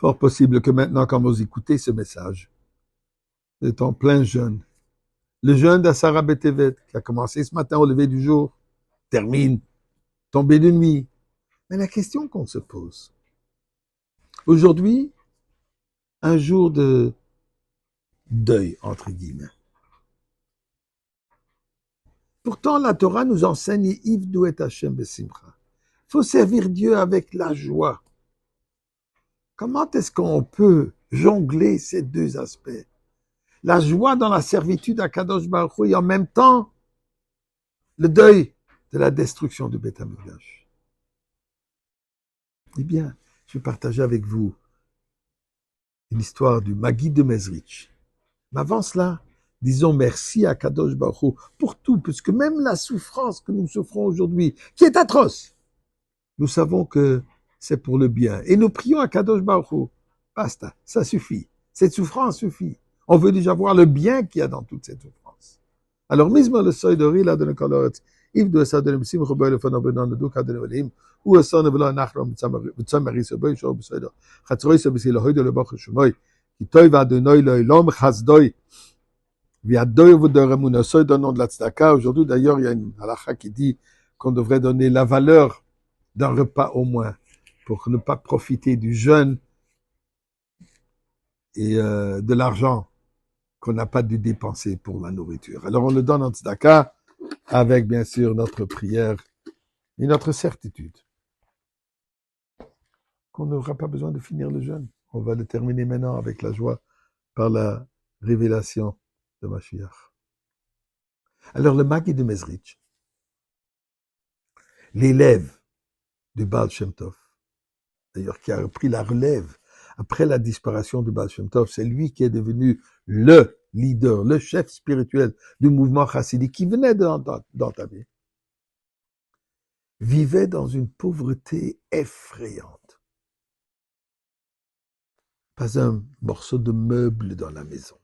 Fort possible que maintenant, quand vous écoutez ce message, vous êtes en plein jeûne. Le jeûne d'Asara Betevet, qui a commencé ce matin au lever du jour, termine, tombée de nuit. Mais la question qu'on se pose, aujourd'hui, un jour de deuil, entre guillemets. Pourtant, la Torah nous enseigne Ivdu et Hashem besimcha. Il faut servir Dieu avec la joie. Comment est-ce qu'on peut jongler ces deux aspects? La joie dans la servitude à Kadosh Baruch Hu et en même temps le deuil de la destruction du Beth Amikdash. Eh bien, je vais partager avec vous une histoire du Maguid de Mezrich. Mais avant cela, disons merci à Kadosh Baruch Hu pour tout, puisque même la souffrance que nous souffrons aujourd'hui, qui est atroce, nous savons que c'est pour le bien. Et nous prions à Kadosh Baruch Hu. Basta, ça suffit. Cette souffrance suffit. On veut déjà voir le bien qu'il y a dans toute cette souffrance. Alors, misma le seuil de rila de nekaloret, if de sa de nemsim roboy le fana benan de duka de nevalim, ou a son vela nachram b'tzamari soboy shob b'soida, chatzroi sobisi le hoy de le bach shmoy, qui toy va de noy le lom chazdoy, viadoy vous de remuna soy dans le nom de la tzedaka. Aujourd'hui, d'ailleurs, il y a une halakha qui dit qu'on devrait donner la valeur d'un repas au moins, pour ne pas profiter du jeûne et de l'argent qu'on n'a pas dû dépenser pour la nourriture. Alors on le donne en tzedaka avec bien sûr notre prière et notre certitude qu'on n'aura pas besoin de finir le jeûne. On va le terminer maintenant avec la joie par la révélation de Mashiach. Alors le Maguid de Mezrich, l'élève du Baal Shem Tov, d'ailleurs qui a repris la relève après la disparition du Baal Shem Tov, c'est lui qui est devenu le leader, le chef spirituel du mouvement chassidique qui venait d'entamer, vivait dans une pauvreté effrayante. Pas un morceau de meuble dans la maison.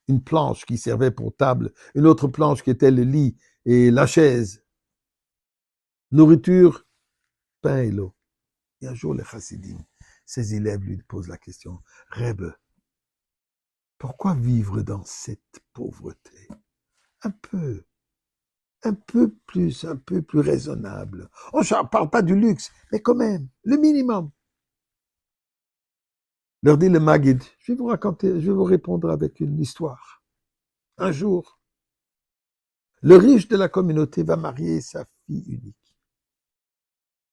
Une planche qui servait pour table, une autre planche qui était le lit et la chaise. Nourriture, pain et l'eau. Et un jour, les chassidim, ses élèves lui posent la question, Rebbe, pourquoi vivre dans cette pauvreté? Un peu plus raisonnable. On ne parle pas du luxe, mais quand même, le minimum. Leur dit le Maguid, je vais vous répondre avec une histoire. Un jour, le riche de la communauté va marier sa fille unique.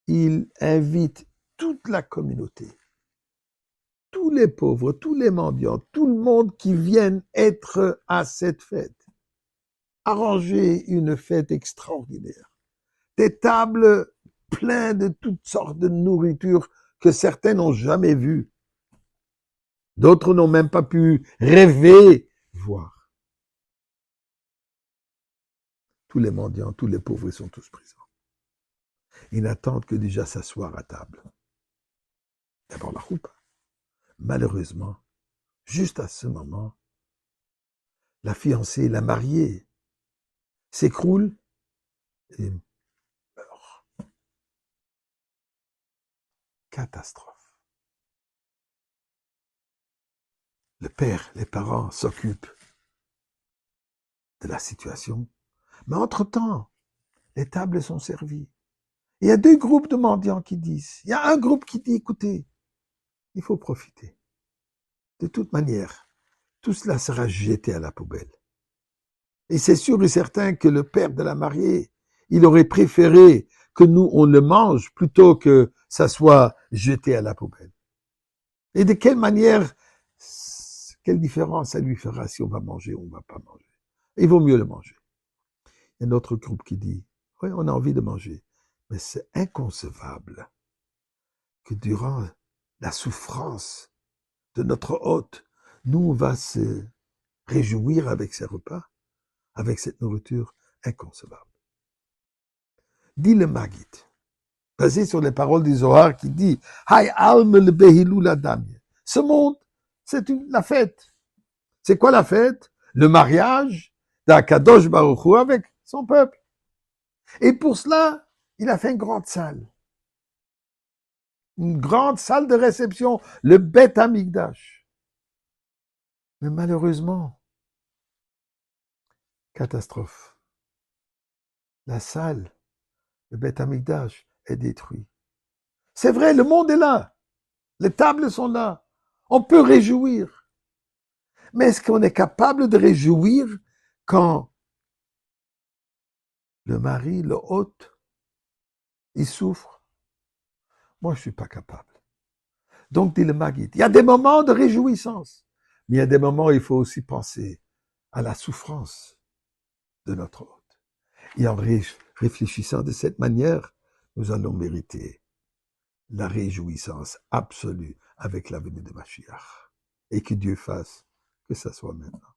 Il invite toute la communauté, tous les pauvres, tous les mendiants, tout le monde qui vienne être à cette fête. Arranger une fête extraordinaire. Des tables pleines de toutes sortes de nourriture que certains n'ont jamais vues. D'autres n'ont même pas pu rêver voir. Tous les mendiants, tous les pauvres sont tous présents. Ils n'attendent que déjà s'asseoir à table. D'abord la roupa. Malheureusement, juste à ce moment, la fiancée, la mariée, s'écroule et meurt. Catastrophe. Le père, les parents s'occupent de la situation. Mais entre-temps, les tables sont servies. Il y a deux groupes de mendiants qui disent. Il y a un groupe qui dit, écoutez, il faut profiter. De toute manière, tout cela sera jeté à la poubelle. Et c'est sûr et certain que le père de la mariée, il aurait préféré que nous, on le mange plutôt que ça soit jeté à la poubelle. Et de quelle manière, quelle différence ça lui fera si on va manger ou on ne va pas manger? Il vaut mieux le manger. Il y a un autre groupe qui dit, oui, on a envie de manger, mais c'est inconcevable que durant la souffrance de notre hôte, nous, on va se réjouir avec ces repas, avec cette nourriture inconcevable. Dit le Maguid, basé sur les paroles du Zohar qui dit Hay alme le behilou la dame. Ce monde, c'est la fête. C'est quoi la fête? Le mariage d'Akadosh Baruch Hu avec son peuple. Et pour cela, il a fait une grande salle. une grande salle de réception, le Beth Amikdash. Mais malheureusement, catastrophe. La salle, le Beth Amikdash est détruit. C'est vrai, le monde est là. Les tables sont là. On peut réjouir. Mais est-ce qu'on est capable de réjouir quand le mari, le hôte, il souffre? Moi, je ne suis pas capable. Donc, dit le Maguide, il y a des moments de réjouissance, mais il y a des moments où il faut aussi penser à la souffrance de notre hôte. Et en réfléchissant de cette manière, nous allons mériter la réjouissance absolue avec la venue de Mashiach. Et que Dieu fasse que ça soit maintenant.